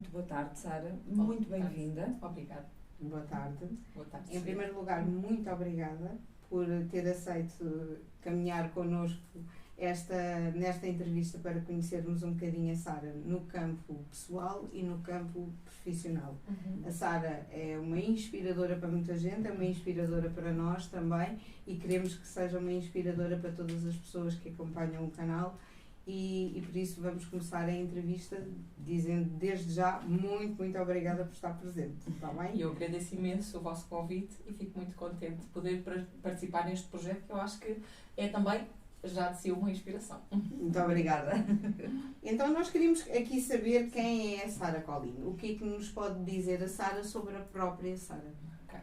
muito boa tarde, Sara. Muito bem-vinda. Obrigada. Boa tarde. Boa tarde. Em primeiro lugar, muito obrigada por ter aceito caminhar connosco nesta entrevista para conhecermos um bocadinho a Sara no campo pessoal e no campo profissional. A Sara é uma inspiradora para muita gente, é uma inspiradora para nós também e queremos que seja uma inspiradora para todas as pessoas que acompanham o canal e por isso vamos começar a entrevista dizendo desde já muito obrigada por estar presente, está bem? E eu agradeço imenso o vosso convite e fico muito contente de poder participar neste projeto que eu acho que é também já de si uma inspiração. Muito obrigada. Então nós queríamos aqui saber quem é a Sara Colin. O que é que nos pode dizer a Sara sobre a própria Sara? Okay.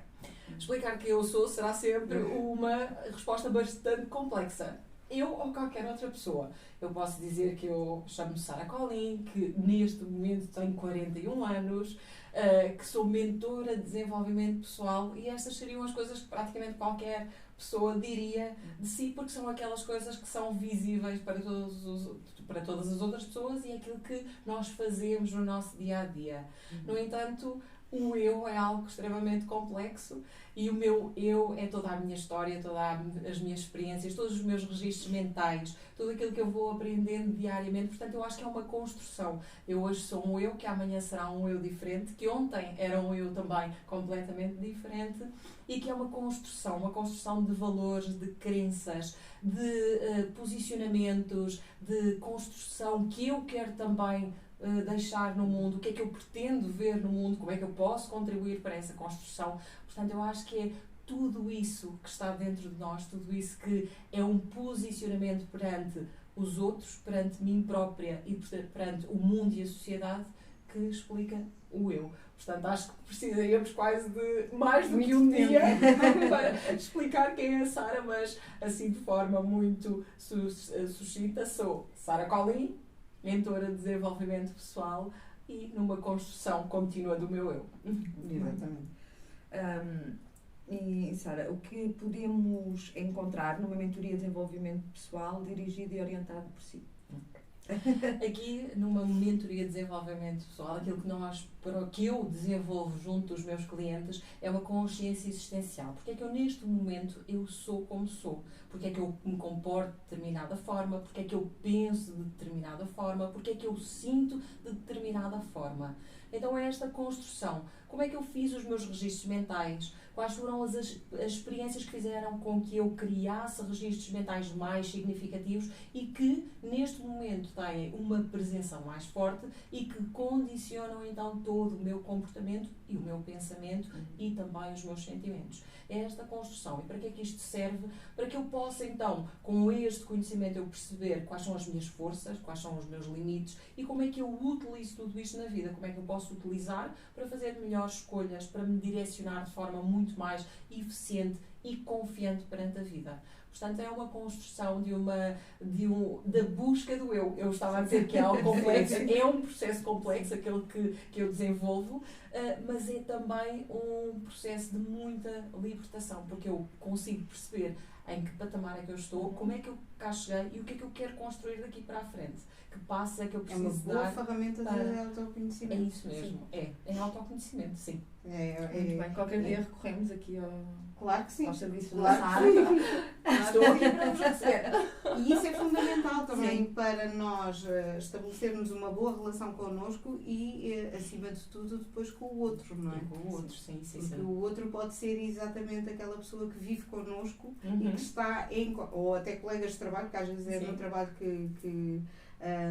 Explicar quem eu sou será sempre uma resposta bastante complexa. Eu ou qualquer outra pessoa. Eu posso dizer que eu chamo-me Sara Colin, que neste momento tenho 41 anos, que sou mentora de desenvolvimento pessoal e estas seriam as coisas que praticamente qualquer pessoa diria de si, porque são aquelas coisas que são visíveis para todas as outras pessoas e é aquilo que nós fazemos no nosso dia-a-dia. No entanto, o eu é algo extremamente complexo e o meu eu é toda a minha história, todas as minhas experiências, todos os meus registros mentais, tudo aquilo que eu vou aprendendo diariamente. Portanto, eu acho que é uma construção. Eu hoje sou um eu, que amanhã será um eu diferente, que ontem era um eu também completamente diferente e que é uma construção de valores, de crenças, de posicionamentos, de construção que eu quero também deixar no mundo, o que é que eu pretendo ver no mundo, como é que eu posso contribuir para essa construção. Portanto, eu acho que é tudo isso que está dentro de nós, tudo isso que é um posicionamento perante os outros, perante mim própria e perante o mundo e a sociedade que explica o eu. Portanto, acho que precisaríamos quase de mais do que um dia para explicar quem é a Sara, mas assim de forma muito sucinta, sou Sara Colin, mentora de desenvolvimento pessoal e numa construção contínua do meu eu. Exatamente. E Sara, o que podemos encontrar numa mentoria de desenvolvimento pessoal dirigida e orientada por si? Aqui, numa mentoria de desenvolvimento pessoal, aquilo que eu desenvolvo junto dos meus clientes é uma consciência existencial. Porque é que eu, neste momento, eu sou como sou? Porque é que eu me comporto de determinada forma? Porque é que eu penso de determinada forma? Porque é que eu sinto de determinada forma? Então é esta construção. Como é que eu fiz os meus registros mentais? Quais foram as experiências que fizeram com que eu criasse registros mentais mais significativos e que, neste momento, têm uma presença mais forte e que condicionam, então, todo o meu comportamento e o meu pensamento e também os meus sentimentos. É esta construção. E para que é que isto serve? Para que eu possa, então, com este conhecimento, eu perceber quais são as minhas forças, quais são os meus limites e como é que eu utilizo tudo isto na vida, como é que eu posso utilizar para fazer melhores escolhas, para me direcionar de forma muito mais eficiente e confiante perante a vida. Portanto, é uma construção da busca do eu. Eu estava a dizer que é algo complexo, é um processo complexo, aquele que eu desenvolvo, mas é também um processo de muita libertação, porque eu consigo perceber em que patamar é que eu estou, como é que eu cá cheguei e o que é que eu quero construir daqui para a frente. Que passos é que eu preciso dar. É uma boa ferramenta de autoconhecimento. É isso mesmo, sim. É autoconhecimento, sim. Muito bem, qualquer dia recorremos aqui Claro que sim. ao serviço Claro. da Sara. Estou aqui para vos receber. E isso é fundamental também para nós estabelecermos uma boa relação connosco e, acima de tudo, depois com o outro, não é? Com o outro, sim. Porque o outro pode ser exatamente aquela pessoa que vive connosco e que está ou até colegas de trabalho, que às vezes é no trabalho que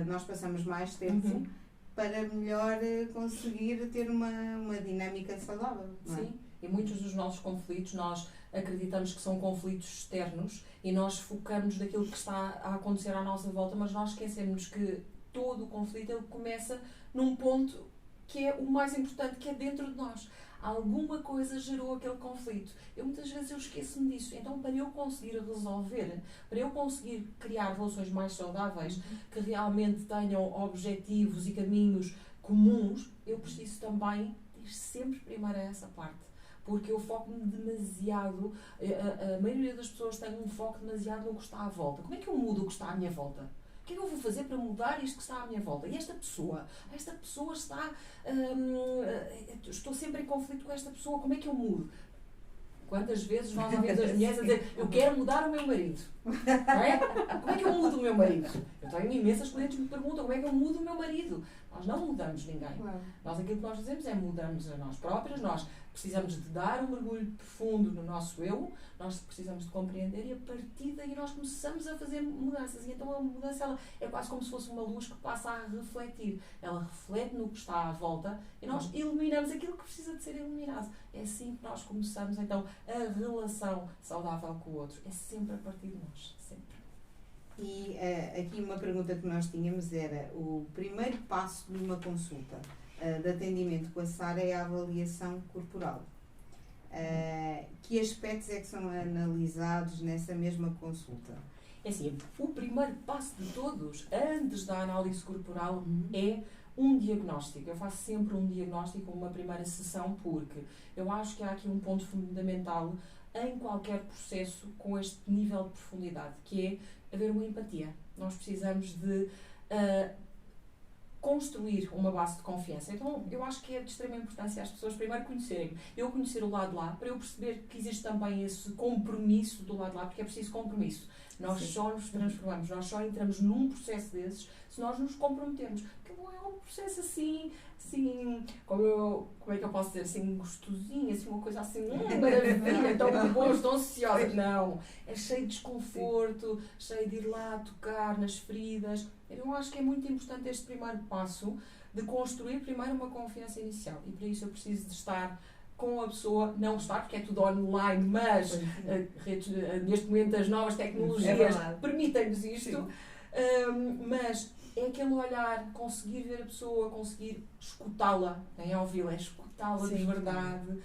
nós passamos mais tempo para melhor conseguir ter uma dinâmica saudável. Não é? Sim, e muitos dos nossos conflitos nós acreditamos que são conflitos externos e nós focamos naquilo que está a acontecer à nossa volta, mas nós esquecemos que todo o conflito ele começa num ponto que é o mais importante, que é dentro de nós. Alguma coisa gerou aquele conflito. Muitas vezes eu esqueço-me disso. Então, para eu conseguir resolver, para eu conseguir criar relações mais saudáveis, que realmente tenham objetivos e caminhos comuns, eu preciso também ter sempre primeiro essa parte. Porque eu foco-me demasiado, a maioria das pessoas tem um foco demasiado no que está à volta. Como é que eu mudo o que está à minha volta? O que é que eu vou fazer para mudar isto que está à minha volta? E esta pessoa está... estou sempre em conflito com esta pessoa, como é que eu mudo? Quantas vezes nós ouvimos as mulheres a dizer eu quero mudar o meu marido? Não é? Como é que eu mudo o meu marido? Eu tenho imensas clientes que me perguntam como é que eu mudo o meu marido? Nós não mudamos ninguém. Claro. Nós aquilo que nós fazemos é mudamos a nós próprias, nós precisamos de dar um mergulho profundo no nosso eu, nós precisamos de compreender e a partir daí nós começamos a fazer mudanças. E então a mudança ela é quase como se fosse uma luz que passa a refletir. Ela reflete no que está à volta e nós iluminamos aquilo que precisa de ser iluminado. É assim que nós começamos então a relação saudável com o outro. É sempre a partir de nós. Sempre. E aqui uma pergunta que nós tínhamos era o primeiro passo de uma consulta de atendimento com a Sara é a avaliação corporal. Que aspectos é que são analisados nessa mesma consulta? É assim, o primeiro passo de todos, antes da análise corporal, é um diagnóstico. Eu faço sempre um diagnóstico, uma primeira sessão, porque eu acho que há aqui um ponto fundamental em qualquer processo com este nível de profundidade, que é haver uma empatia. Nós precisamos de construir uma base de confiança. Então, eu acho que é de extrema importância as pessoas primeiro conhecerem. Eu conhecer o lado de lá, para eu perceber que existe também esse compromisso do lado de lá, porque é preciso compromisso. Nós só nos transformamos, nós só entramos num processo desses se nós nos comprometermos. Porque não é um processo assim como é que eu posso dizer, assim, gostosinho, assim, uma coisa assim, maravilha, tão bom, tão ansiosa. Não, é cheio de desconforto, cheio de ir lá tocar nas feridas. Eu acho que é muito importante este primeiro passo de construir primeiro uma confiança inicial. E para isso eu preciso de estar com a pessoa, não estar, porque é tudo online, mas neste momento as novas tecnologias permitem-nos isto, mas é aquele olhar, conseguir ver a pessoa, conseguir escutá-la, nem é ouvi-la, é escutá-la de verdade,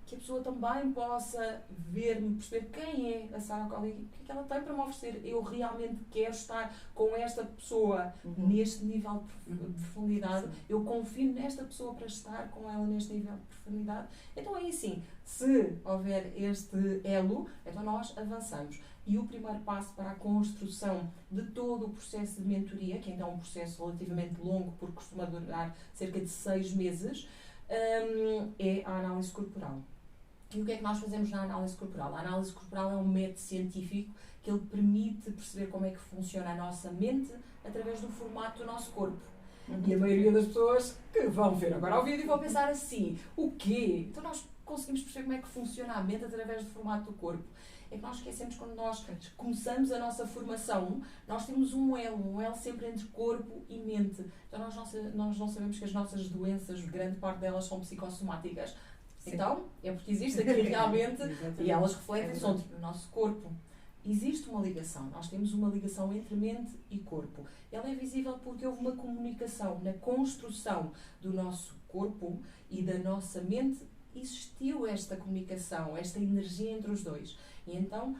que a pessoa também possa ver-me, perceber quem é a Sara Colling, o que é que ela tem para me oferecer. Eu realmente quero estar com esta pessoa neste nível de profundidade, eu confio nesta pessoa para estar com ela neste nível de profundidade. Então aí sim, se houver este elo, então nós avançamos. E o primeiro passo para a construção de todo o processo de mentoria, que é então um processo relativamente longo, porque costuma durar cerca de 6 meses, é a análise corporal. E o que é que nós fazemos na análise corporal? A análise corporal é um método científico que ele permite perceber como é que funciona a nossa mente através do formato do nosso corpo. E a maioria das pessoas que vão ver agora ao vídeo vão pensar assim, o quê? Então nós conseguimos perceber como é que funciona a mente através do formato do corpo. É que nós esquecemos quando nós começamos a nossa formação, nós temos um elo sempre entre corpo e mente. Então nós não sabemos que as nossas doenças, grande parte delas são psicossomáticas. Sim. Então, é porque existe aqui realmente, e elas refletem-se no nosso corpo. Existe uma ligação, nós temos uma ligação entre mente e corpo. Ela é visível porque houve uma comunicação na construção do nosso corpo e da nossa mente. Existiu esta comunicação, esta energia entre os dois. E então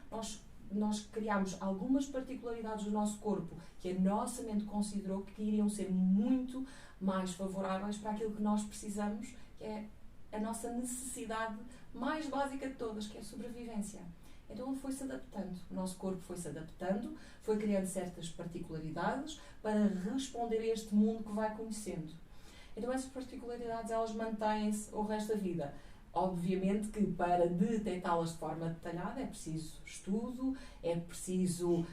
nós criámos algumas particularidades do nosso corpo que a nossa mente considerou que iriam ser muito mais favoráveis para aquilo que nós precisamos, que é a nossa necessidade mais básica de todas, que é a sobrevivência. Então ele foi-se adaptando, o nosso corpo foi-se adaptando, foi criando certas particularidades para responder a este mundo que vai conhecendo. Então essas particularidades elas mantêm-se o resto da vida. Obviamente que para detectá-las de forma detalhada é preciso estudo, é preciso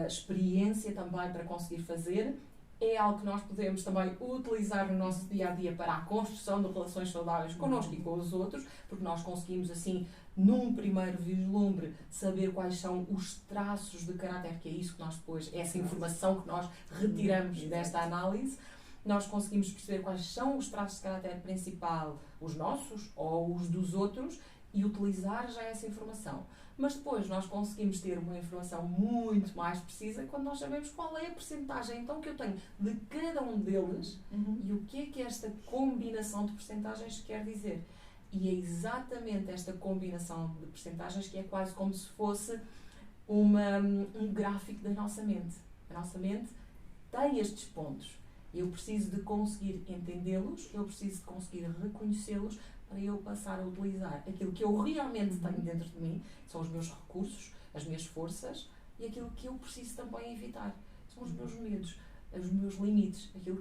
experiência também para conseguir fazer. É algo que nós podemos também utilizar no nosso dia-a-dia para a construção de relações saudáveis connosco e com os outros, porque nós conseguimos assim, num primeiro vislumbre, saber quais são os traços de caráter, que é isso que nós depois, essa informação que nós retiramos desta análise. Nós conseguimos perceber quais são os traços de caráter principal, os nossos ou os dos outros, e utilizar já essa informação. Mas depois nós conseguimos ter uma informação muito mais precisa quando nós sabemos qual é a percentagem então que eu tenho de cada um deles e o que é que esta combinação de percentagens quer dizer. E é exatamente esta combinação de percentagens que é quase como se fosse um gráfico da nossa mente. A nossa mente tem estes pontos. Eu preciso de conseguir entendê-los, eu preciso de conseguir reconhecê-los para eu passar a utilizar aquilo que eu realmente tenho dentro de mim, são os meus recursos, as minhas forças e aquilo que eu preciso também evitar. São os meus medos, os meus limites, aquilo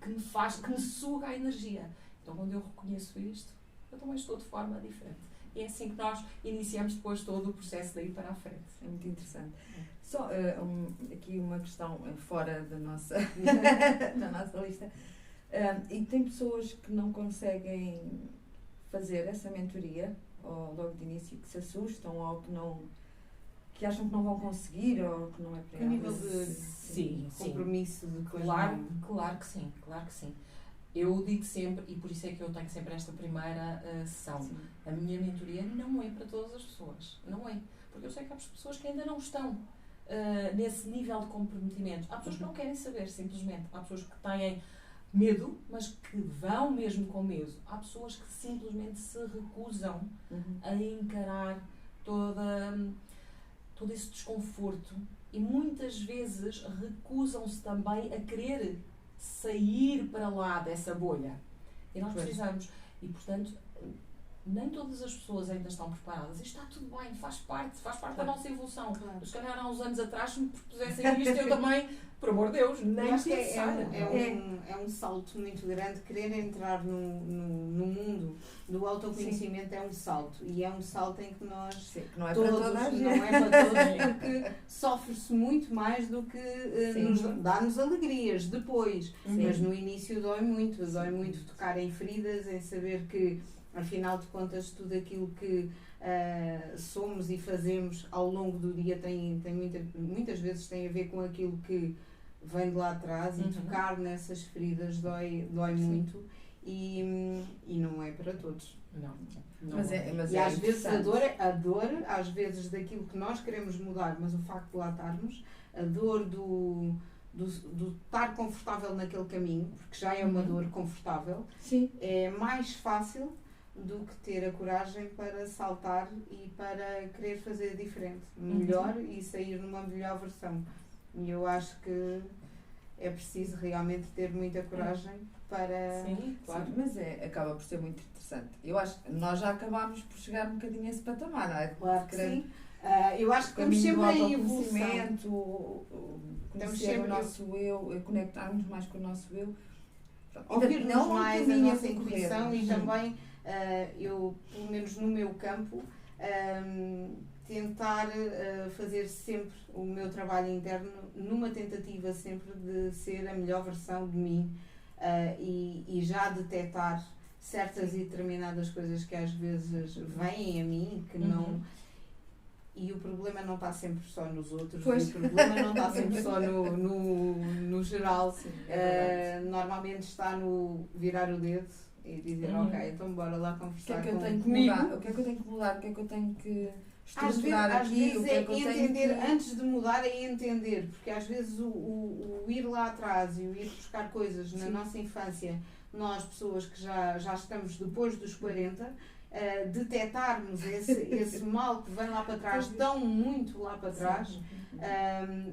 que me faz, que me suga a energia. Então, quando eu reconheço isto, eu também estou de forma diferente. E é assim que nós iniciamos depois todo o processo daí para a frente. É muito interessante. Só aqui uma questão fora da nossa, da nossa lista. E tem pessoas que não conseguem fazer essa mentoria, ou logo de início, que se assustam, ou que acham que não vão conseguir, ou que não é para A nível elas. de Sim, compromisso, de coisa. Claro que sim, claro que sim. Eu digo sempre, e por isso é que eu tenho sempre esta primeira sessão, Sim. a minha mentoria não é para todas as pessoas, não é. Porque eu sei que há pessoas que ainda não estão nesse nível de comprometimento. Há pessoas que não querem saber, simplesmente. Há pessoas que têm medo, mas que vão mesmo com medo. Há pessoas que simplesmente se recusam a encarar todo esse desconforto e muitas vezes recusam-se também a querer sair para lá dessa bolha. E nós precisamos. E, portanto, nem todas as pessoas ainda estão preparadas. Isto está tudo bem, faz parte da nossa evolução. Claro. Se calhar há uns anos atrás, se me propusessem isto, eu também, por amor de Deus, nem Eu acho que pensar. é um salto muito grande. Querer entrar no mundo do autoconhecimento é um salto. E é um salto em que nós Sim, que não é todos, para toda a gente. não é para todos, porque sofre-se muito mais do que dá-nos alegrias depois. Sim. Mas no início dói muito tocar em feridas, em saber que afinal de contas tudo aquilo que somos e fazemos ao longo do dia tem muitas vezes tem a ver com aquilo que vem de lá atrás, e tocar nessas feridas dói muito, e não é para todos. Não. Mas E às vezes a dor, às vezes daquilo que nós queremos mudar, mas o facto de lá estarmos, a dor do estar confortável naquele caminho, porque já é uma dor confortável, Sim. é mais fácil do que ter a coragem para saltar e para querer fazer diferente, melhor, e sair numa melhor versão. E eu acho que é preciso realmente ter muita coragem para... Sim, claro. Sim, mas acaba por ser muito interessante. Eu acho que nós já acabámos por chegar um bocadinho a esse patamar, não é? Claro que Querer sim. Eu acho que o estamos caminho do sempre em evolução. autoconhecimento, conhecer sempre- o nosso eu, conectarmos mais com o nosso eu. Pronto. Ouvirmos Não mais a caminho nossa percorrer. intuição, e também eu, pelo menos no meu campo, tentar fazer sempre o meu trabalho interno numa tentativa sempre de ser a melhor versão de mim, e já detectar certas e determinadas coisas que às vezes vêm a mim, que não... E o problema não está sempre só nos outros, Pois. e o problema não está sempre só no geral. Sim, é verdade. Normalmente está no virar o dedo e dizer, ok, então bora lá O que é conversar que eu tenho que comigo. mudar? O que é que eu tenho que mudar? O que é que eu tenho que Às estruturar vezes aqui? O que é que eu entender, tenho que... antes de mudar é entender, porque às vezes o ir lá atrás e o ir buscar coisas na Sim. nossa infância, nós pessoas que já estamos depois dos 40, detectarmos esse mal que vem lá para trás, tão muito lá para trás,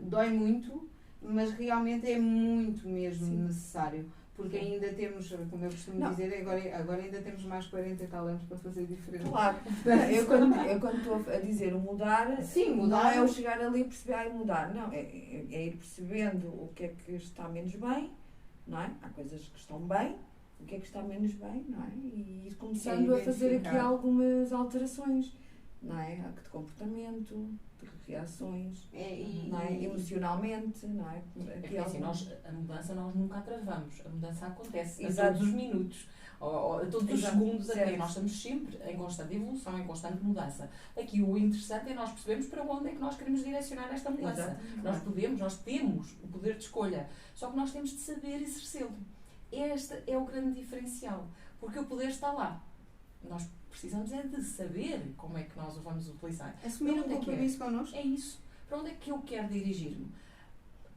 dói muito, mas realmente é muito mesmo necessário. Porque ainda temos, como eu costumo dizer, agora ainda temos mais 40 e tal anos para fazer diferente. Claro. Eu quando estou a dizer o mudar, Sim, não mudar. é eu chegar ali e perceber e mudar. Não, é ir percebendo o que é que está menos bem, não é? Há coisas que estão bem, o que é que está menos bem, não é? E ir começando a fazer aqui algumas alterações, não é? De comportamento, de reações, não é? Emocionalmente, não é? É assim, a mudança nós nunca a travamos, a mudança acontece Exato. a todos os minutos, ou a todos os Exato. segundos até. Certo. Nós estamos sempre em constante evolução, em constante mudança. Aqui o interessante é nós percebermos para onde é que nós queremos direcionar esta mudança. Exato. Nós temos o poder de escolha, só que nós temos de saber exercê-lo. Este é o grande diferencial, porque o poder está lá. Nós precisamos é de saber como é que nós o vamos utilizar. Assumir um compromisso connosco. É isso. Para onde é que eu quero dirigir-me?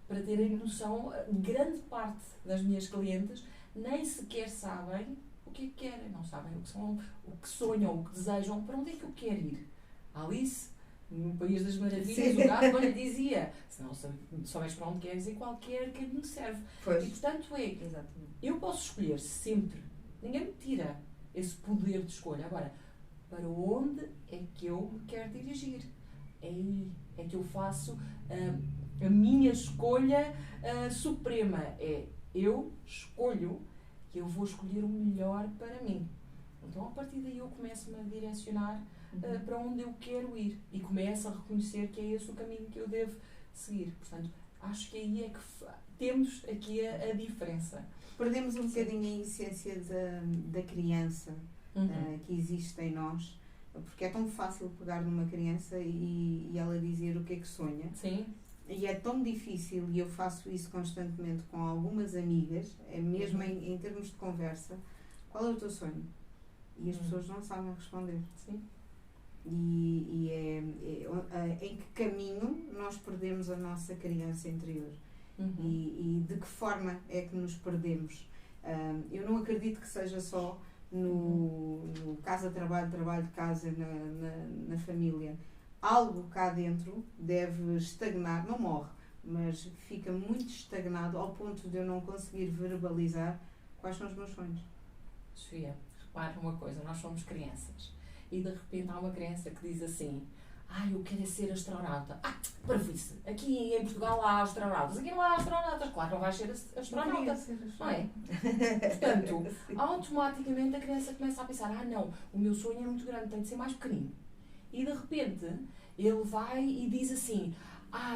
Para terem noção, grande parte das minhas clientes nem sequer sabem o que é que querem, não sabem o que são, o que sonham, o que desejam, para onde é que eu quero ir. A Alice, no País das Maravilhas, o gato não lhe dizia: se não souberes para onde queres ir, qualquer caminho serve. Pois. E portanto Exatamente. eu posso escolher sempre, ninguém me tira esse poder de escolha. Agora, para onde é que eu me quero dirigir? É aí é que eu faço a minha escolha suprema. Eu escolho e eu vou escolher o melhor para mim. Então, a partir daí, eu começo-me a direcionar para onde eu quero ir e começo a reconhecer que é esse o caminho que eu devo seguir. Portanto, acho que aí é que temos aqui a diferença. Perdemos um bocadinho a essência da criança que existe em nós, porque é tão fácil pegar numa criança e ela dizer o que é que sonha. Sim. E é tão difícil, e eu faço isso constantemente com algumas amigas, é mesmo em termos de conversa, qual é o teu sonho? E as pessoas não sabem responder. Sim. E em que caminho nós perdemos a nossa criança interior? E de que forma é que nos perdemos? Eu não acredito que seja só no casa-trabalho, trabalho-casa, na família. Algo cá dentro deve estagnar, não morre, mas fica muito estagnado ao ponto de eu não conseguir verbalizar quais são os meus sonhos. Sofia, repara uma coisa, nós somos crianças e de repente há uma criança que diz assim: eu quero ser astronauta. Parvoíce, aqui em Portugal há astronautas, aqui não há astronautas, claro que não vais ser astronauta, não é? Portanto, automaticamente a criança começa a pensar: não, o meu sonho é muito grande, tem de ser mais pequenino. E de repente ele vai e diz assim: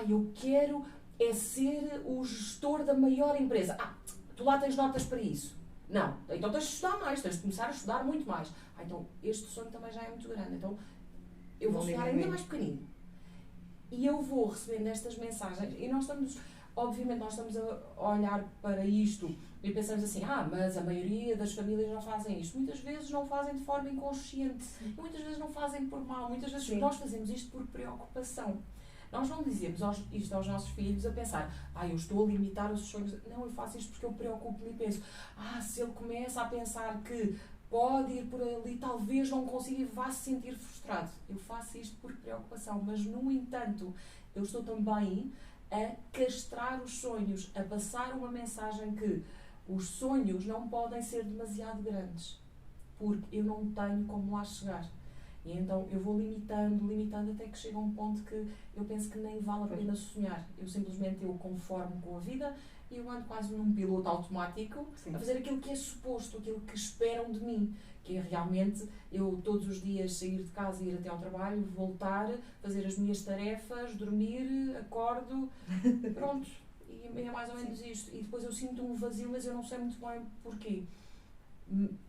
eu quero ser o gestor da maior empresa. Tu lá tens notas para isso? Não, então tens de estudar mais, tens de começar a estudar muito mais. Então este sonho também já é muito grande, então eu vou sonhar ainda mais pequenino. E eu vou recebendo estas mensagens e nós estamos, obviamente, nós estamos a olhar para isto e pensamos assim: mas a maioria das famílias não fazem isto. Muitas vezes não fazem de forma inconsciente, muitas vezes não fazem por mal, muitas vezes nós fazemos isto por preocupação. Nós não dizemos isto aos nossos filhos a pensar: eu estou a limitar os sonhos. Não, eu faço isto porque eu preocupo-me e penso: se ele começa a pensar que pode ir por ali, talvez não consiga e vá se sentir frustrado. Eu faço isto por preocupação, mas no entanto, eu estou também a castrar os sonhos, a passar uma mensagem que os sonhos não podem ser demasiado grandes, porque eu não tenho como lá chegar. E então eu vou limitando até que chega a um ponto que eu penso que nem vale a pena sonhar. Eu simplesmente conformo com a vida e eu ando quase num piloto automático a fazer aquilo que é suposto, aquilo que esperam de mim, que é realmente eu todos os dias sair de casa, ir até ao trabalho, voltar, fazer as minhas tarefas, dormir, acordo, pronto. E é mais ou menos isto. E depois eu sinto um vazio, mas eu não sei muito bem porquê.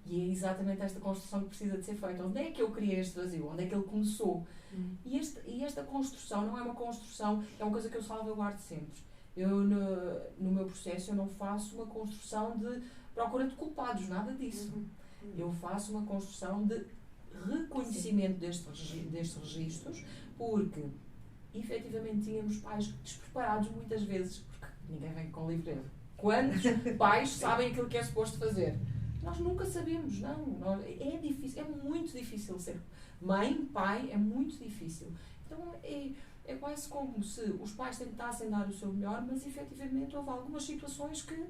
E é exatamente esta construção que precisa de ser feita. Onde é que eu criei este vazio? Onde é que ele começou? E esta construção não é uma construção, é uma coisa que eu salvaguardo sempre. Eu, no meu processo, eu não faço uma construção de procura de culpados, nada disso. Eu faço uma construção de reconhecimento destes registros, porque efetivamente tínhamos pais despreparados muitas vezes, porque ninguém vem com livreiro. Quantos pais sabem aquilo que é suposto fazer? Nós nunca sabemos, não. É difícil, é muito difícil ser mãe, pai, é muito difícil. Então é quase como se os pais tentassem dar o seu melhor, mas efetivamente houve algumas situações que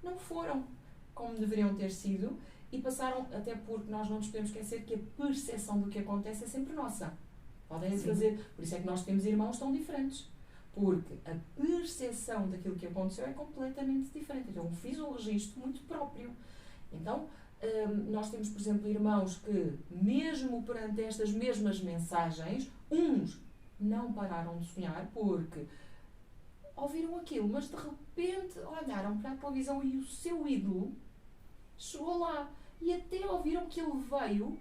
não foram como deveriam ter sido e passaram, até porque nós não nos podemos esquecer que a percepção do que acontece é sempre nossa. Podem fazer, por isso é que nós temos irmãos tão diferentes. Porque a percepção daquilo que aconteceu é completamente diferente. Então, eu fiz um registro muito próprio. Então, nós temos, por exemplo, irmãos que, mesmo perante estas mesmas mensagens, uns não pararam de sonhar porque ouviram aquilo, mas de repente olharam para a televisão e o seu ídolo chegou lá. E até ouviram que ele veio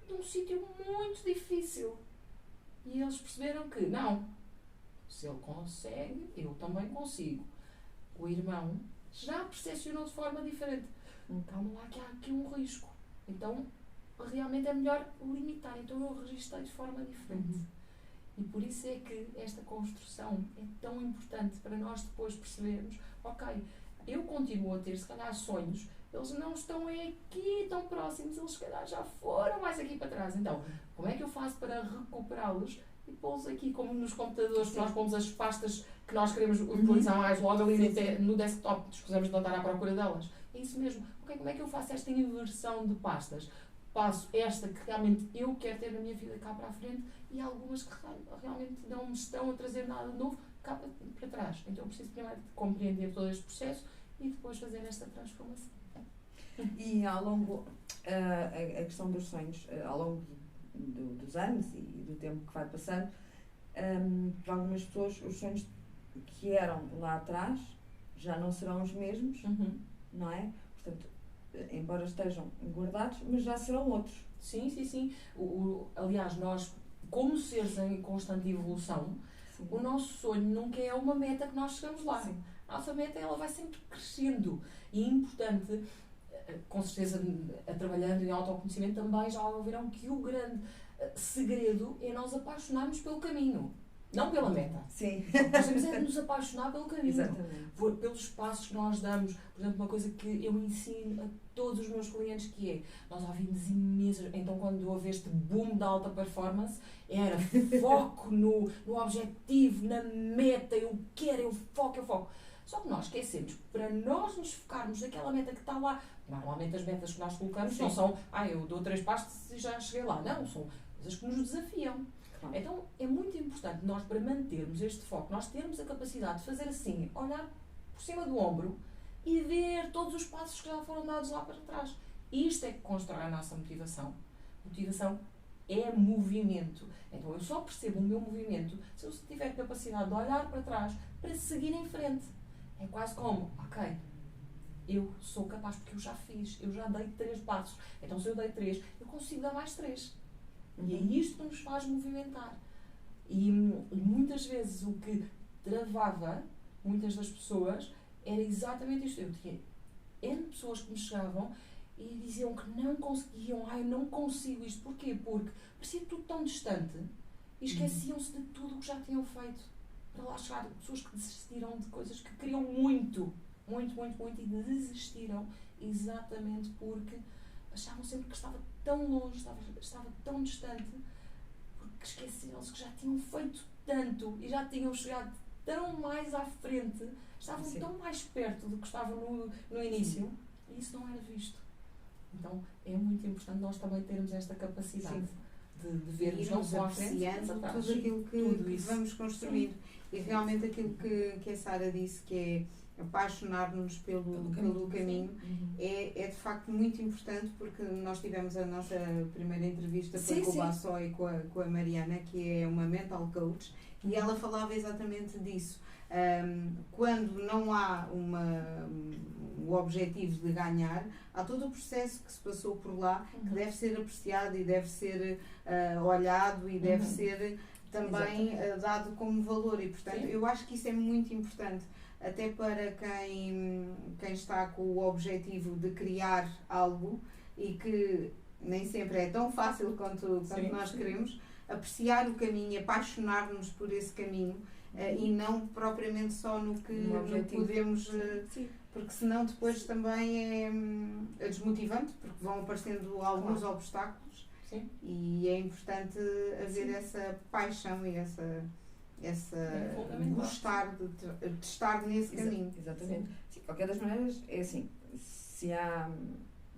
de um sítio muito difícil. E eles perceberam que, não, se ele consegue, eu também consigo. O irmão já percepcionou de forma diferente. Calma lá que há aqui um risco. Então, realmente é melhor limitar. Então, eu registrei de forma diferente. E por isso é que esta construção é tão importante para nós depois percebermos, ok, eu continuo a ter, se calhar, sonhos, eles não estão aqui tão próximos, eles, se calhar, já foram mais aqui para trás. Então, como é que eu faço para recuperá-los e pô-los aqui, como nos computadores, que nós pomos as pastas que nós queremos utilizar mais logo ali no desktop, escusamos de não estar à procura delas. É isso mesmo. Okay, como é que eu faço esta inversão de pastas? Passo esta que realmente eu quero ter na minha vida cá para a frente e algumas que realmente não me estão a trazer nada de novo, cá para trás. Então eu preciso primeiro compreender todo este processo e depois fazer esta transformação. E ao longo, a questão dos sonhos, ao longo dos anos e do tempo que vai passando, para algumas pessoas os sonhos que eram lá atrás já não serão os mesmos, não é? Portanto, embora estejam guardados, mas já serão outros. Sim. Aliás, nós, como seres em constante evolução, sim, o nosso sonho nunca é uma meta que nós chegamos lá. Sim. A nossa meta, ela vai sempre crescendo. E é importante, com certeza, trabalhando em autoconhecimento também, já ouvirão que o grande segredo é nós apaixonarmos pelo caminho. Não pela meta. Sim. Nós temos é de nos apaixonar pelo caminho. Exatamente. Pelos passos que nós damos. Por exemplo, uma coisa que eu ensino a todos os meus clientes que é, nós ouvimos imensas, então quando houve este boom da alta performance, era foco no objetivo, na meta, eu quero, eu foco. Só que nós esquecemos, para nós nos focarmos naquela meta que está lá, normalmente as metas que nós colocamos não são, eu dou 3 passos e já cheguei lá. Não, são coisas que nos desafiam. Então é muito importante nós, para mantermos este foco, nós termos a capacidade de fazer assim, olhar por cima do ombro e ver todos os passos que já foram dados lá para trás. Isto é que constrói a nossa motivação. Motivação é movimento. Então eu só percebo o meu movimento se eu tiver capacidade de olhar para trás para seguir em frente. É quase como, eu sou capaz porque eu já fiz, eu já dei 3 passos. Então se eu dei 3, eu consigo dar mais 3. E é isto que nos faz movimentar. E muitas vezes o que travava muitas das pessoas era exatamente isto. Eu tinha N pessoas que me chegavam e diziam que não conseguiam, eu não consigo isto. Porquê? Porque parecia tudo tão distante e esqueciam-se de tudo o que já tinham feito para lá chegar. Pessoas que desistiram de coisas que queriam muito e desistiram exatamente porque achavam sempre que estava tão longe, estava tão distante, porque esqueceram-se que já tinham feito tanto e já tinham chegado tão mais à frente, estavam tão mais perto do que estavam no início, e isso não era visto. Então é muito importante nós também termos esta capacidade de vermos não só à frente, mas atrás. Tudo aquilo que vamos construindo. E realmente aquilo que a Sara disse, que é apaixonar-nos pelo caminho, é de facto muito importante, porque nós tivemos a nossa primeira entrevista com o Bassó e com a Mariana, que é uma mental coach, e ela falava exatamente disso. Quando não há o objetivo de ganhar, há todo o processo que se passou por lá, que deve ser apreciado e deve ser olhado e deve ser também dado como valor, e portanto eu acho que isso é muito importante, até para quem está com o objetivo de criar algo e que nem sempre é tão fácil quanto nós queremos, apreciar o caminho, apaixonar-nos por esse caminho, e não propriamente só no que podemos, porque senão depois também é desmotivante, porque vão aparecendo alguns obstáculos. E é importante haver essa paixão e essa gostar de estar nesse caminho. Exatamente. Sim, qualquer das maneiras, é assim, se há...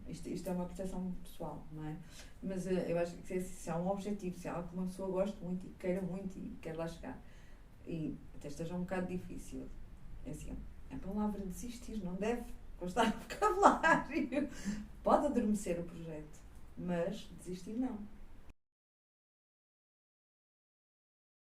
Isto é uma percepção pessoal, não é? Mas eu acho que se há um objetivo, se há algo que uma pessoa gosta muito e queira muito e quer lá chegar, e até esteja um bocado difícil, é assim, a palavra desistir não deve constar no vocabulário. Pode adormecer o projeto, mas desistir não.